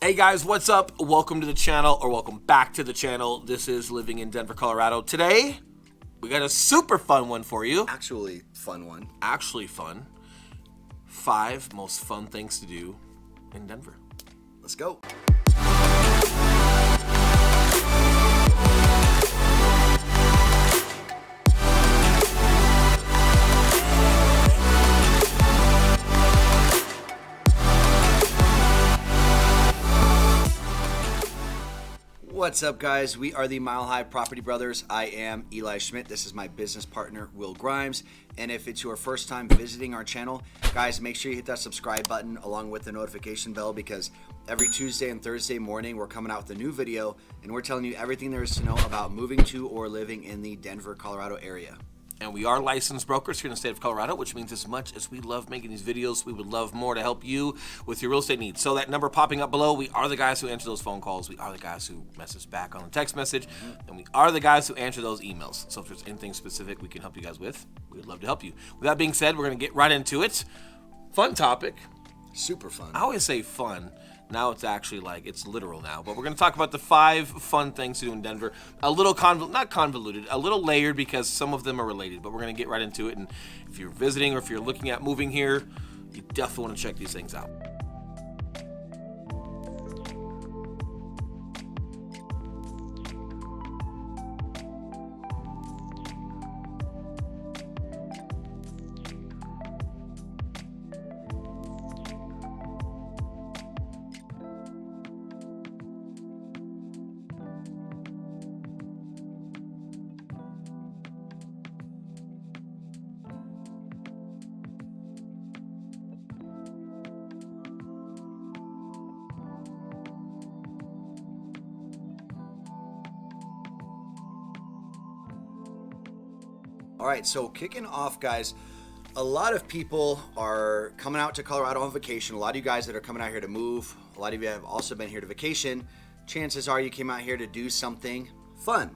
Hey guys, what's up? Welcome to the channel, or welcome back to the channel. This is Living in Denver, Colorado. Today, we got a super fun one for you. Actually fun one. Actually fun. 5 most fun things to do in Denver. Let's go. What's up, guys? We are the Mile High Property Brothers. I am Eli Schmidt. This is my business partner, Will Grimes. And if it's your first time visiting our channel, guys, make sure you hit that subscribe button along with the notification bell, because every Tuesday and Thursday morning, we're coming out with a new video and we're telling you everything there is to know about moving to or living in the Denver, Colorado area. And we are licensed brokers here in the state of Colorado, which means as much as we love making these videos, we would love more to help you with your real estate needs. So that number popping up below, we are the guys who answer those phone calls. We are the guys who message back on a text message. And we are the guys who answer those emails. So if there's anything specific we can help you guys with, we would love to help you. With that being said, we're going to get right into it. Fun topic. Super fun. I always say fun. Now it's actually like, it's literal now. But we're going to talk about the 5 fun things to do in Denver. A little, not convoluted, a little layered, because some of them are related. But we're going to get right into it. And if you're visiting or if you're looking at moving here, you definitely want to check these things out. All right, so kicking off, guys, a lot of people are coming out to Colorado on vacation. A lot of you guys that are coming out here to move, a lot of you have also been here to vacation. Chances are you came out here to do something fun.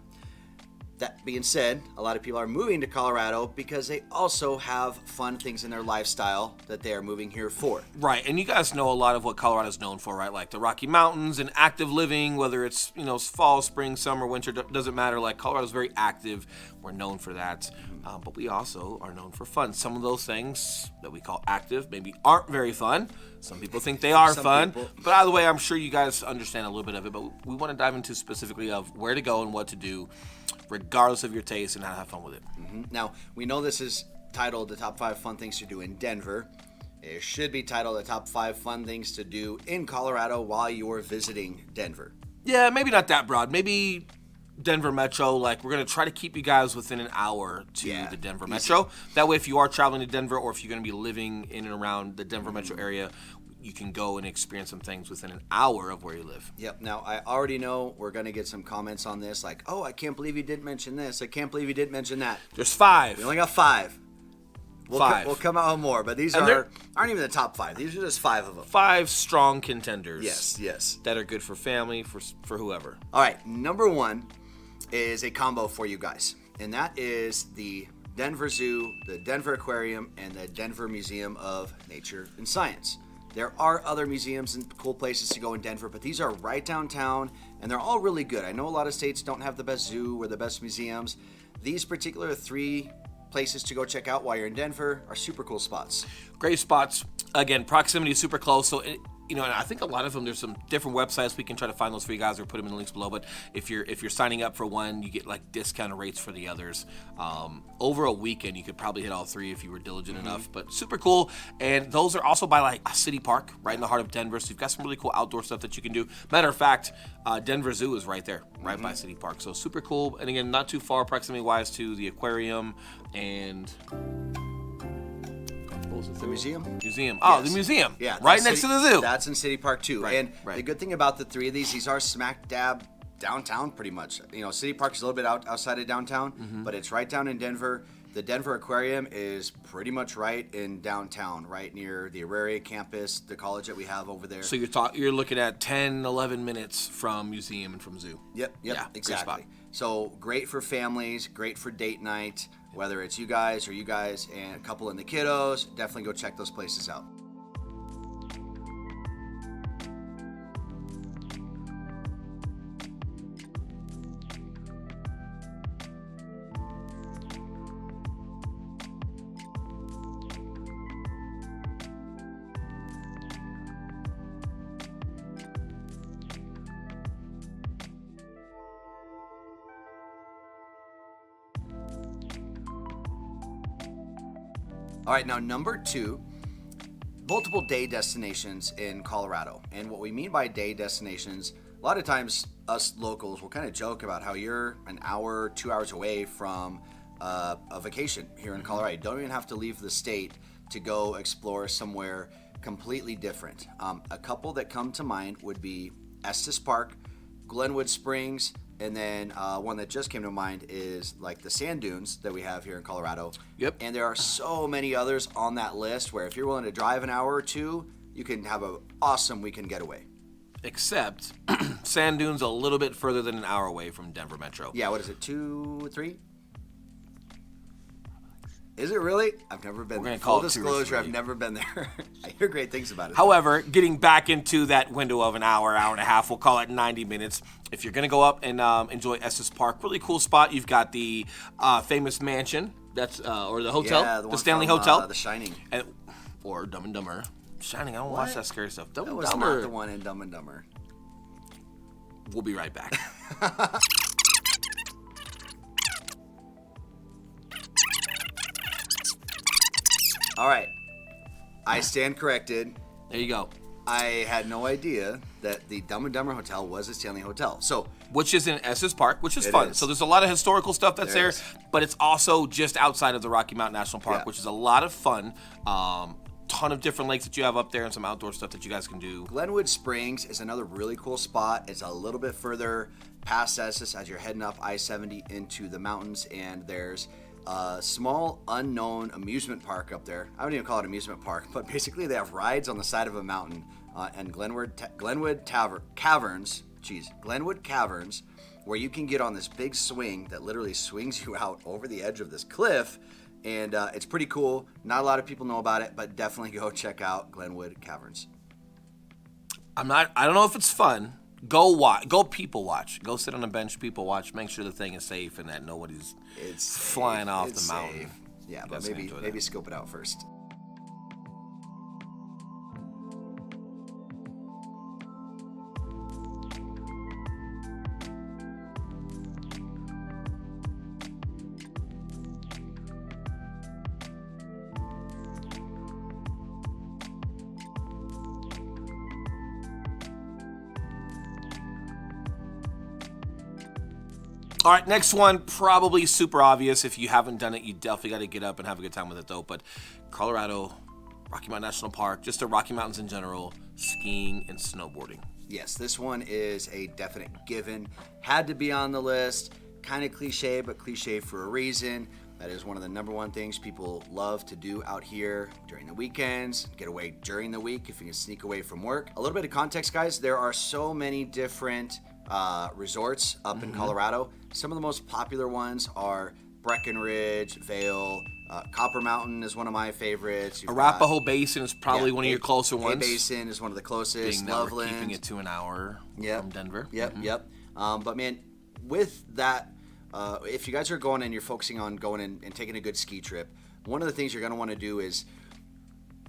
That being said, a lot of people are moving to Colorado because they also have fun things in their lifestyle that they are moving here for. Right, and you guys know a lot of what Colorado's known for, right? Like the Rocky Mountains and active living, whether it's, you know, fall, spring, summer, winter, doesn't matter. Like Colorado's very active. We're known for that. But we also are known for fun. Some of those things that we call active maybe aren't very fun. Some people think they are fun. But either way, I'm sure you guys understand a little bit of it. But we want to dive into specifically of where to go and what to do, regardless of your taste, and how to have fun with it. Now, we know this is titled the top 5 fun things to do in Denver. It should be titled the top 5 fun things to do in Colorado while you're visiting Denver. Yeah, maybe not that broad. Maybe Denver Metro. Like, we're going to try to keep you guys within an hour to the Denver Metro. That way, if you are traveling to Denver, or if you're going to be living in and around the Denver Metro area, you can go and experience some things within an hour of where you live. Yep. Now, I already know we're going to get some comments on this, like, oh, I can't believe you didn't mention this. I can't believe you didn't mention that. There's 5. We only got 5. We'll come out with more, but these aren't even the top 5. These are just 5 of them. 5 strong contenders. Yes. That are good for family, for whoever. All right. Number 1 is a combo for you guys, and that is the Denver Zoo, the Denver Aquarium, and the Denver Museum of Nature and Science. There are other museums and cool places to go in Denver, but these are right downtown, and they're all really good. I know a lot of states don't have the best zoo or the best museums. These particular 3 places to go check out while you're in Denver are super cool spots. Great spots. Again, proximity is super close, so you know, and I think a lot of them, there's some different websites. We can try to find those for you guys or put them in the links below. But if you're signing up for one, you get like discounted rates for the others. Over a weekend, you could probably hit all 3 if you were diligent enough. But super cool. And those are also by like a city park right in the heart of Denver. So you've got some really cool outdoor stuff that you can do. Matter of fact, Denver Zoo is right there, right by City Park. So super cool. And again, not too far proximity-wise to the aquarium and... The museum? Museum. Oh, yes. The museum. Yeah. Right next to the zoo. That's in City Park too. Right, and the good thing about the 3 of these are smack dab downtown pretty much. You know, City Park's a little bit outside of downtown, but it's right down in Denver. The Denver Aquarium is pretty much right in downtown, right near the Auraria campus, the college that we have over there. So you're looking at 10, 11 minutes from museum and from zoo. Yep, yeah, exactly. So great for families, great for date night, whether it's you guys and a couple and the kiddos, definitely go check those places out. All right, now number 2, multiple day destinations in Colorado. And what we mean by day destinations, a lot of times us locals will kind of joke about how you're an hour, 2 hours away from a vacation here in Colorado. You don't even have to leave the state to go explore somewhere completely different. A couple that come to mind would be Estes Park, Glenwood Springs, and then one that just came to mind is like the sand dunes that we have here in Colorado. Yep. And there are so many others on that list where if you're willing to drive an hour or two, you can have an awesome weekend getaway. Except sand dunes a little bit further than an hour away from Denver Metro. Yeah, what is it, 2, 3? Is it really? I've never been there. Full disclosure, I've never been there. I hear great things about it. However, getting back into that window of an hour, hour and a half, we'll call it 90 minutes. If you're going to go up and enjoy Estes Park, really cool spot. You've got the famous mansion, that's or the hotel, yeah, the Stanley Hotel. The Shining. Or Dumb and Dumber. Shining, I don't watch that scary stuff. Dumb That and was Dumber. not the one in Dumb and Dumber. We'll be right back. All right. I stand corrected. There you go. I had no idea that the Dumb and Dumber Hotel was a Stanley Hotel. So, which is in Estes Park, which is It fun. is. So there's a lot of historical stuff that's There there, is. but it's also just outside of the Rocky Mountain National Park, Yeah. which is a lot of fun. Ton of different lakes that you have up there and some outdoor stuff that you guys can do. Glenwood Springs is another really cool spot. It's a little bit further past Estes as you're heading up I-70 into the mountains, and there's a small unknown amusement park up there. I wouldn't even call it amusement park, but basically they have rides on the side of a mountain, and Glenwood Caverns, where you can get on this big swing that literally swings you out over the edge of this cliff. And it's pretty cool. Not a lot of people know about it, but definitely go check out Glenwood Caverns. I don't know if it's fun. Go people watch. Go sit on a bench, people watch. Make sure the thing is safe and that nobody's flying off It's the mountain. safe. Yeah, You but guys can maybe enjoy that. scope it out first. All right, next one, probably super obvious. If you haven't done it, you definitely got to get up and have a good time with it, though. But Colorado, Rocky Mountain National Park, just the Rocky Mountains in general, skiing and snowboarding. Yes, this one is a definite given. Had to be on the list. Kind of cliche, but cliche for a reason. That is one of the number one things people love to do out here during the weekends. Get away during the week if you can sneak away from work. A little bit of context, guys. There are so many different resorts up in Colorado. Some of the most popular ones are Breckenridge, Vail, Copper Mountain is one of my favorites. You've got- Arapahoe Basin is probably one of your closer Hay ones. Basin is one of the closest. Being that we're Loveland. keeping it to an hour from Denver. Yep. But man, with that, if you guys are going and you're focusing on going and taking a good ski trip, one of the things you're going to want to do is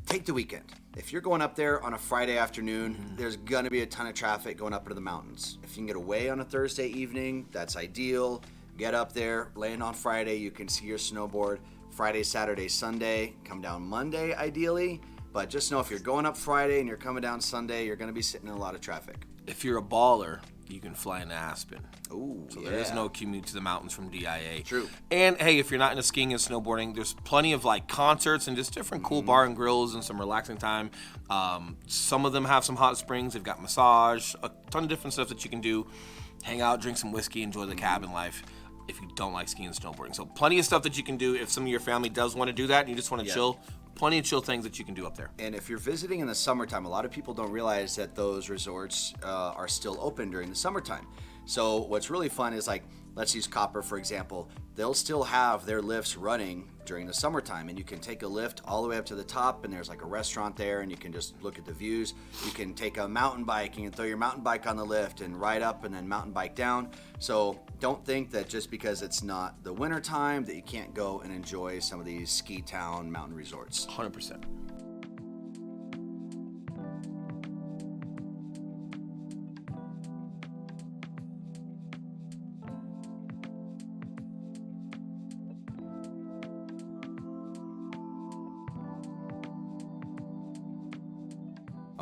take the weekend. If you're going up there on a Friday afternoon, there's going to be a ton of traffic going up into the mountains. If you can get away on a Thursday evening, that's ideal. Get up there, land on Friday, you can ski or snowboard Friday, Saturday, Sunday, come down Monday ideally. But just know if you're going up Friday and you're coming down Sunday, you're going to be sitting in a lot of traffic. If you're a baller, you can fly into Aspen. Ooh, So there is no commute to the mountains from DIA. True. And hey, if you're not into skiing and snowboarding, there's plenty of like concerts and just different cool bar and grills and some relaxing time. Some of them have some hot springs. They've got massage, a ton of different stuff that you can do. Hang out, drink some whiskey, enjoy the cabin life if you don't like skiing and snowboarding. So plenty of stuff that you can do if some of your family does want to do that and you just want to chill. Plenty of chill things that you can do up there. And if you're visiting in the summertime, a lot of people don't realize that those resorts are still open during the summertime. So what's really fun is like, let's use Copper for example. They'll still have their lifts running during the summertime, and you can take a lift all the way up to the top, and there's like a restaurant there, and you can just look at the views. You can take a mountain bike, and throw your mountain bike on the lift and ride up and then mountain bike down. So don't think that just because it's not the winter time that you can't go and enjoy some of these ski town mountain resorts. 100%.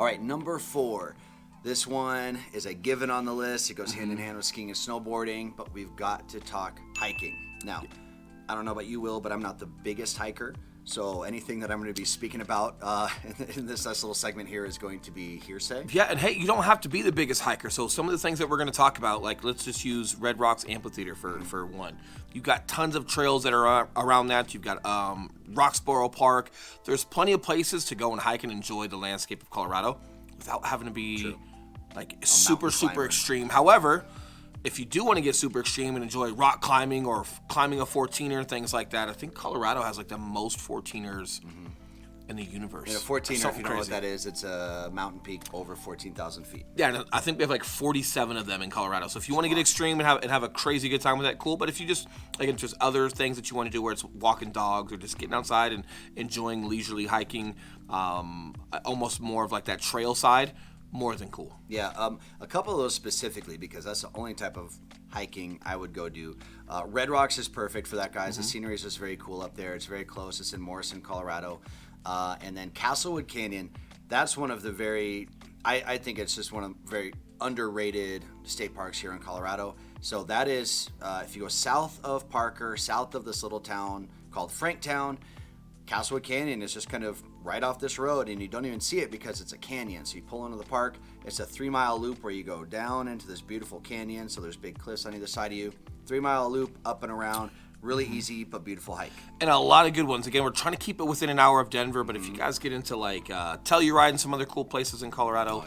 All right, number 4. This one is a given on the list. It goes hand in hand with skiing and snowboarding, but we've got to talk hiking. Now, I don't know about you, Will, but I'm not the biggest hiker. So anything that I'm going to be speaking about in this nice little segment here is going to be hearsay. Yeah, and hey, you don't have to be the biggest hiker. So some of the things that we're going to talk about, like let's just use Red Rocks Amphitheater for one. You've got tons of trails that are around that. You've got Roxborough Park. There's plenty of places to go and hike and enjoy the landscape of Colorado without having to be like super extreme. However, if you do want to get super extreme and enjoy rock climbing or climbing a 14er, things like that, I think Colorado has like the most 14ers in the universe. And a 14er, if you know what that is, it's a mountain peak over 14,000 feet. Yeah, and I think we have like 47 of them in Colorado. So if you want to get extreme and have a crazy good time with that, cool. But if you just, like, there's other things that you want to do where it's walking dogs or just getting outside and enjoying leisurely hiking, almost more of like that trail side, more than cool. Yeah, a couple of those specifically, because that's the only type of hiking I would go do. Red Rocks is perfect for that, guys. The scenery is just very cool up there. It's very close. It's in Morrison, Colorado. And then Castlewood Canyon, that's one of the I think it's just one of the very underrated state parks here in Colorado. So that is, if you go south of Parker, south of this little town called Franktown, Castlewood Canyon is just kind of right off this road, and you don't even see it because it's a canyon. So you pull into the park. It's a 3-mile loop where you go down into this beautiful canyon. So there's big cliffs on either side of you. 3-mile loop, up and around. Really easy but beautiful hike. And a lot of good ones. Again, we're trying to keep it within an hour of Denver, but if you guys get into like Telluride and some other cool places in Colorado,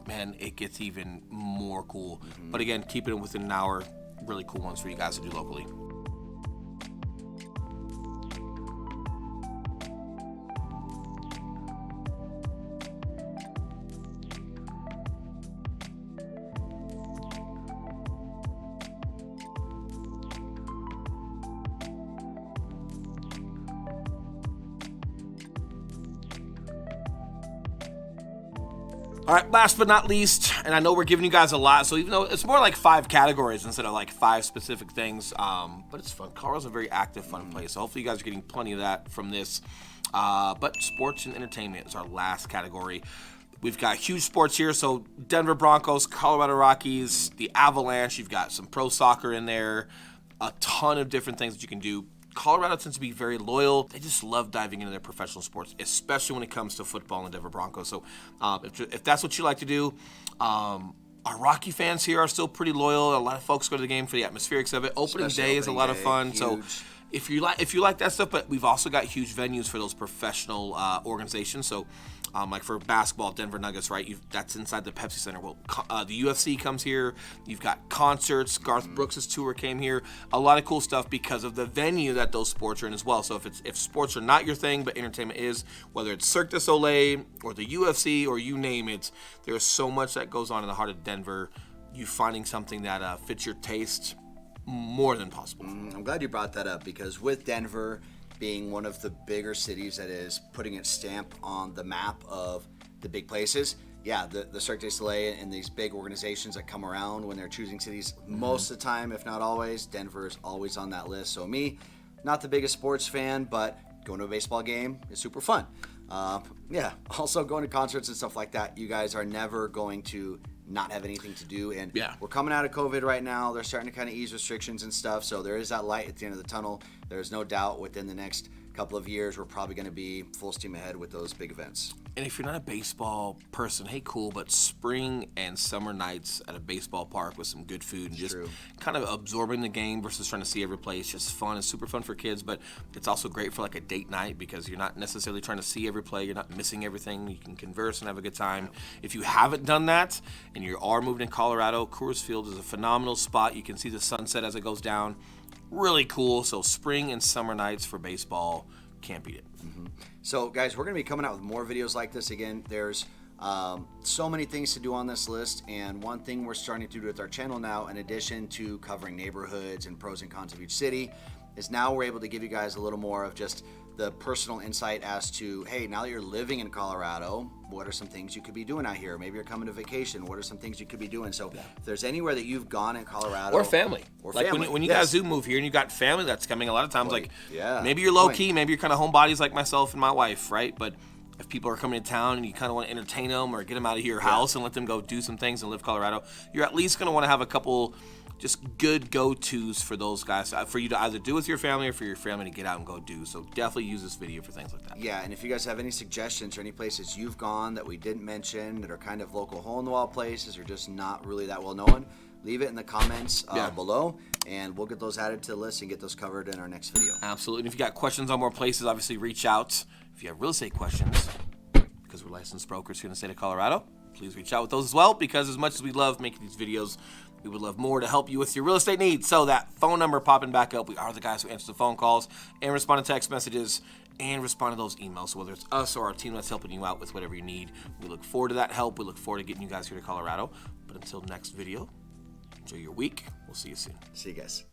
man, it gets even more cool. But again, keeping it within an hour, really cool ones for you guys to do locally. All right, last but not least, and I know we're giving you guys a lot, so even though it's more like 5 categories instead of like 5 specific things, but it's fun. Colorado's a very active, fun place, so hopefully you guys are getting plenty of that from this. But sports and entertainment is our last category. We've got huge sports here, so Denver Broncos, Colorado Rockies, the Avalanche, you've got some pro soccer in there, a ton of different things that you can do. Colorado tends to be very loyal. They just love diving into their professional sports, especially when it comes to football and Denver Broncos. So if that's what you like to do, our Rocky fans here are still pretty loyal. A lot of folks go to the game for the atmospherics of it. Opening day is a lot of fun. Huge. So if you like that stuff, but we've also got huge venues for those professional organizations. So like for basketball, Denver Nuggets, right? That's inside the Pepsi Center. Well, the UFC comes here. You've got concerts. Garth Brooks' tour came here. A lot of cool stuff because of the venue that those sports are in as well. So if sports are not your thing, but entertainment is, whether it's Cirque du Soleil or the UFC or you name it, there's so much that goes on in the heart of Denver. You finding something that fits your taste, more than possible. I'm glad you brought that up, because with Denver being one of the bigger cities that is putting its stamp on the map of the big places, the Cirque du Soleil and these big organizations that come around when they're choosing cities, most of the time, if not always, Denver is always on that list. So me, not the biggest sports fan, but going to a baseball game is super fun. Also going to concerts and stuff like that, you guys are never going to not have anything to do. And we're coming out of COVID right now. They're starting to kind of ease restrictions and stuff. So there is that light at the end of the tunnel. There's no doubt within the next couple of years, we're probably going to be full steam ahead with those big events. And if you're not a baseball person, hey, cool, but spring and summer nights at a baseball park with some good food and just kind of absorbing the game versus trying to see every play, it's just fun. It's super fun for kids, but it's also great for like a date night because you're not necessarily trying to see every play. You're not missing everything. You can converse and have a good time. If you haven't done that and you are moving in Colorado, Coors Field is a phenomenal spot. You can see the sunset as it goes down. Really cool. So spring and summer nights for baseball, can't beat it. So guys, we're going to be coming out with more videos like this. Again, there's so many things to do on this list, and one thing we're starting to do with our channel now, in addition to covering neighborhoods and pros and cons of each city, is now we're able to give you guys a little more of just the personal insight as to, hey, now that you're living in Colorado, what are some things you could be doing out here? Maybe you're coming to vacation. What are some things you could be doing? So if there's anywhere that you've gone in Colorado. Or family. When you guys do move here and you got family that's coming, a lot of times, maybe you're low-key, maybe you're kind of homebodies like myself and my wife, right? But if people are coming to town and you kind of want to entertain them or get them out of your house and let them go do some things and live Colorado, you're at least going to want to have a couple just good go-tos for those guys, for you to either do with your family or for your family to get out and go do. So definitely use this video for things like that. Yeah, and if you guys have any suggestions or any places you've gone that we didn't mention that are kind of local hole-in-the-wall places or just not really that well known, leave it in the comments below, and we'll get those added to the list and get those covered in our next video. Absolutely. And if you got questions on more places, obviously reach out. If you have real estate questions, because we're licensed brokers here in the state of Colorado, please reach out with those as well, because as much as we love making these videos, we would love more to help you with your real estate needs. So that phone number popping back up, we are the guys who answer the phone calls and respond to text messages and respond to those emails. So whether it's us or our team that's helping you out with whatever you need, we look forward to that help. We look forward to getting you guys here to Colorado. But until next video, enjoy your week. We'll see you soon. See you guys.